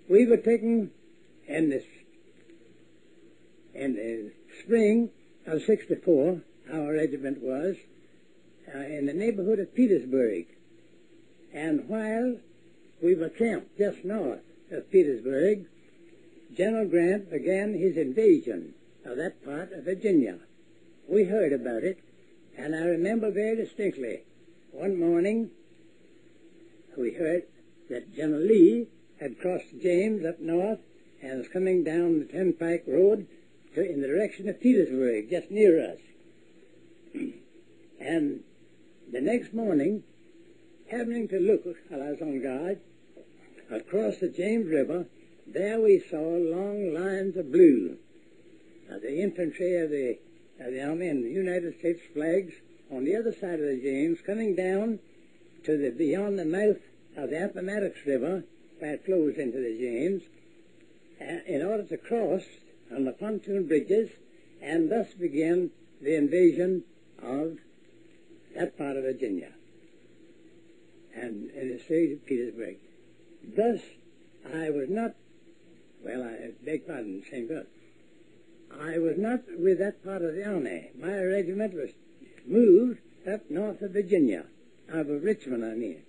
we were taken in the spring of '64, our regiment was, in the neighborhood of Petersburg. And while we were camped just north of Petersburg, General Grant began his invasion of that part of Virginia. We heard about it, and I remember very distinctly, one morning we heard that General Lee had crossed the James up north and was coming down the Turnpike Road in the direction of Petersburg, just near us. And the next morning, happening to look while I was on guard, across the James River, there we saw long lines of blue, the infantry of the Army and the United States flags on the other side of the James, coming down to beyond the mouth of the Appomattox River, where it flows into the James, in order to cross on the pontoon bridges, and thus begin the invasion of that part of Virginia and the state of Petersburg. Thus, I was not, I beg pardon, same God. I was not with that part of the army. My regiment was moved up north of Virginia, of Richmond,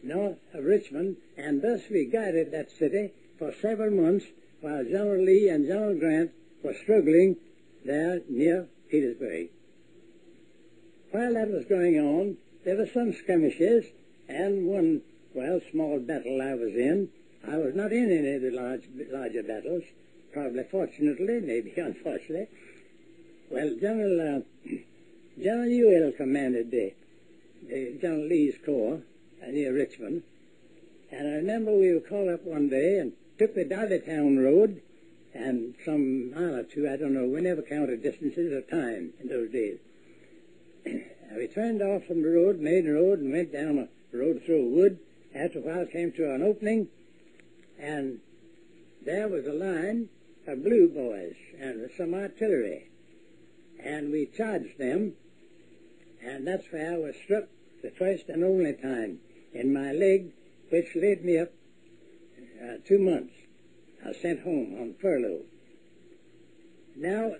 north of Richmond, and thus we guarded that city for several months while General Lee and General Grant were struggling there near Petersburg. While that was going on, there were some skirmishes, and one, small battle I was in. I was not in any of the larger battles, probably fortunately, maybe unfortunately. Well, General Howell commanded the General Lee's corps near Richmond, and I remember we were called up one day and took the Darbytown Road, and some mile or two, I don't know, we never counted distances or time in those days. We turned off from the road, main road, and went down a road through a wood. After a while came to an opening, and there was a line of blue boys and some artillery, and we charged them, and that's where I was struck the first and only time in my leg, which laid me up 2 months. I was sent home on furlough. Now,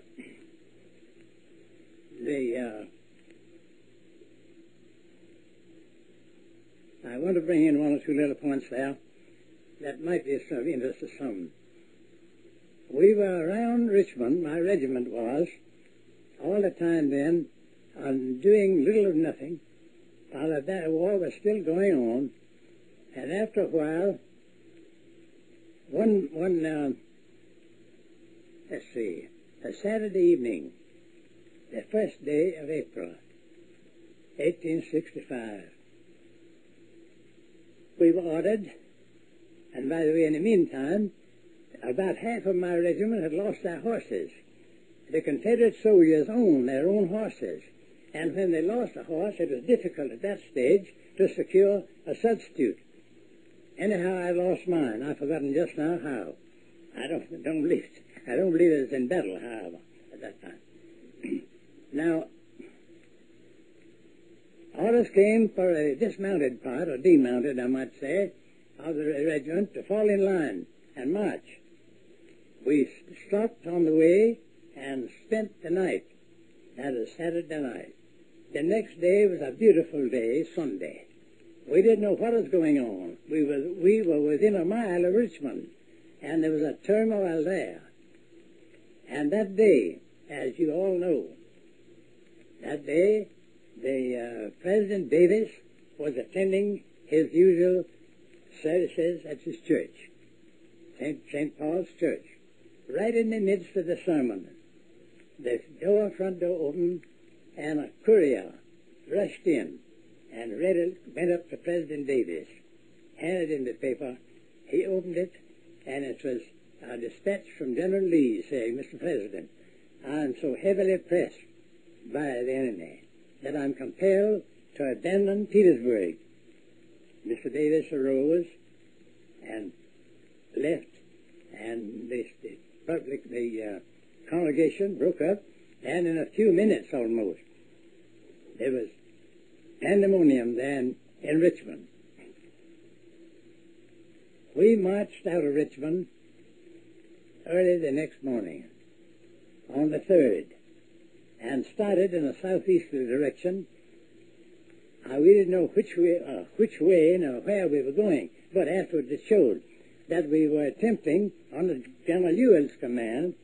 I want to bring in one or two little points there that might be of interest to some. We were around Richmond, my regiment was, all the time then, doing little or nothing, while that war was still going on, and after a while, a Saturday evening, the first day of April, 1865, we were ordered, and by the way, in the meantime, about half of my regiment had lost their horses. The Confederate soldiers owned their own horses, and when they lost a horse, it was difficult at that stage to secure a substitute. Anyhow, I lost mine. I've forgotten just now how. I don't believe it was in battle, however, at that time. Now, orders came for a dismounted part, or demounted, I might say, of the regiment to fall in line and march. We stopped on the way and spent the night. That was Saturday night. The next day was a beautiful day, Sunday. We didn't know what was going on. We were within a mile of Richmond, and there was a turmoil there. And that day, as you all know, that day, President Davis was attending his usual services at his church, St. Paul's Church. Right in the midst of the sermon, the front door opened, and a courier rushed in and went up to President Davis, handed him the paper. He opened it, and it was a dispatch from General Lee saying, "Mr. President, I am so heavily pressed by the enemy that I'm compelled to abandon Petersburg." Mr. Davis arose and left, and the congregation broke up, and in a few minutes almost, there was pandemonium then in Richmond. we marched out of Richmond early the next morning, on the 3rd, and started in a southeasterly direction. We didn't know which way nor where we were going, but afterwards it showed that we were attempting, under General Ewell's command,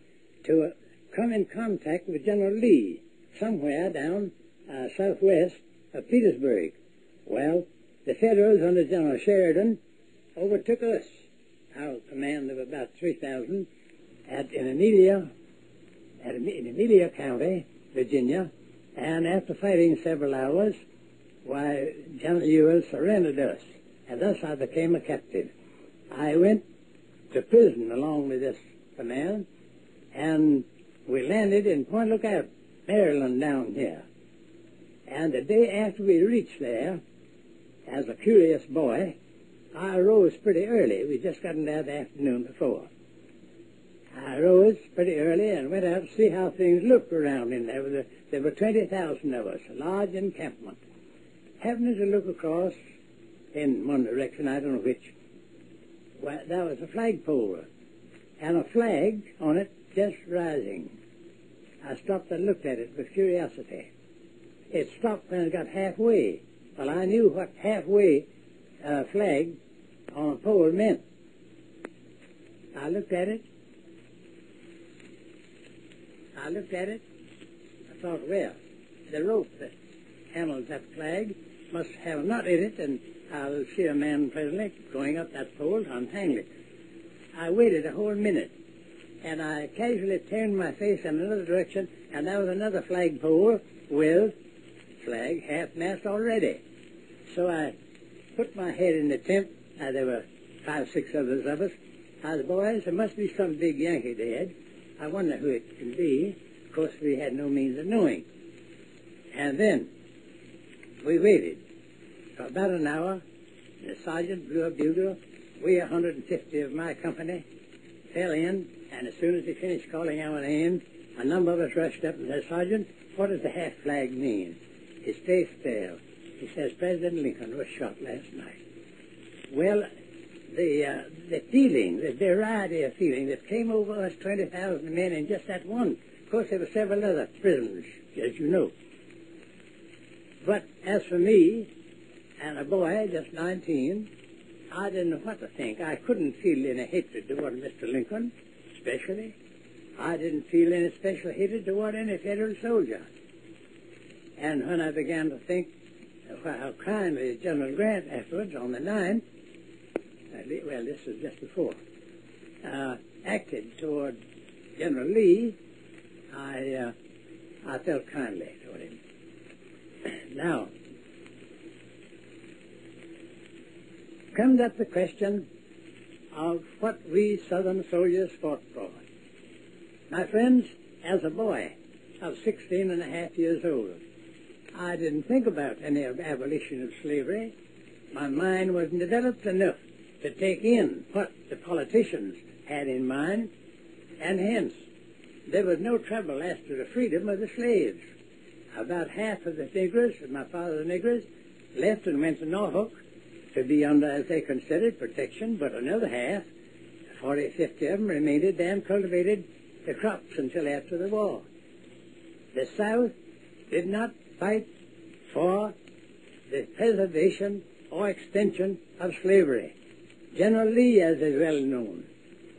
to come in contact with General Lee somewhere down southwest of Petersburg. Well, the Federals under General Sheridan overtook us, our command of about 3,000, in Amelia County, Virginia, and after fighting several hours, why, General Ewell surrendered us, and thus I became a captive. I went to prison along with this command, and we landed in Point Lookout, Maryland, down here. And the day after we reached there, as a curious boy, I arose pretty early. We just gotten there the afternoon before. I arose pretty early and went out to see how things looked around in there. There were 20,000 of us, a large encampment. Happening to look across in one direction, I don't know which, well, there was a flagpole, and a flag on it just rising. I stopped and looked at it with curiosity. It stopped when it got halfway. Well, I knew what halfway flag on a pole meant. I looked at it. I thought, well, the rope that handles that flag must have a knot in it, and I'll see a man presently going up that pole to untangle it. I waited a whole minute, and I casually turned my face in another direction, and there was another flagpole with flag half-mast already. So I put my head in the tent. There were 5 or 6 others of us. I said, boys, there must be some big Yankee dead. I wonder who it can be. Of course, we had no means of knowing. And then we waited for about an hour. The sergeant blew a bugle. We, 150 of my company, fell in, and as soon as he finished calling our names, a number of us rushed up and said, Sergeant, what does the half flag mean? His face fell. He says, President Lincoln was shot last night. Well, the feeling, the variety of feeling that came over us 20,000 men in just that one. Of course, there were several other prisoners, as you know. But as for me, and a boy, just 19, I didn't know what to think. I couldn't feel any hatred toward Mr. Lincoln, especially. I didn't feel any special hatred toward any Federal soldier. And when I began to think how kindly General Grant afterwards, on the 9th, well, this was just before, acted toward General Lee, I felt kindly toward him. Now, comes up the question of what we Southern soldiers fought for. My friends, as a boy of 16 and a half years old, I didn't think about any abolition of slavery. My mind wasn't developed enough to take in what the politicians had in mind, and hence there was no trouble as to the freedom of the slaves. About half of the niggers, of my father's niggers, left and went to Norfolk to be under, as they considered, protection, but another half, 40, 50 of them, remained there and cultivated the crops until after the war. The South did not fight for the preservation or extension of slavery. General Lee, as is well known,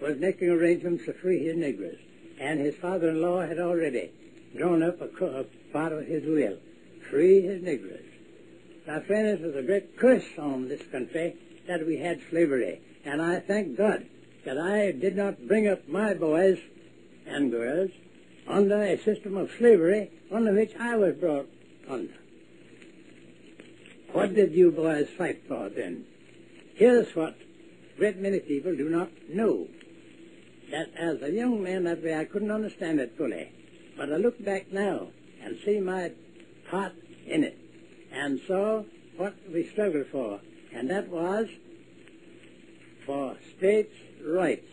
was making arrangements to free his negroes, and his father-in-law had already drawn up a part of his will, free his negroes. My friends, it was a great curse on this country that we had slavery, and I thank God that I did not bring up my boys and girls under a system of slavery under which I was brought under. What did you boys fight for then? Here's what a great many people do not know. That as a young man that way I couldn't understand it fully. But I look back now and see my part in it and saw what we struggled for. And that was for states' rights.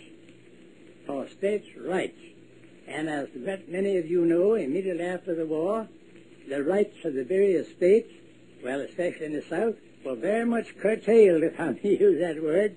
For states' rights. And as many of you know, immediately after the war, the rights of the various states, well, especially in the South, were very much curtailed, if I may use that word,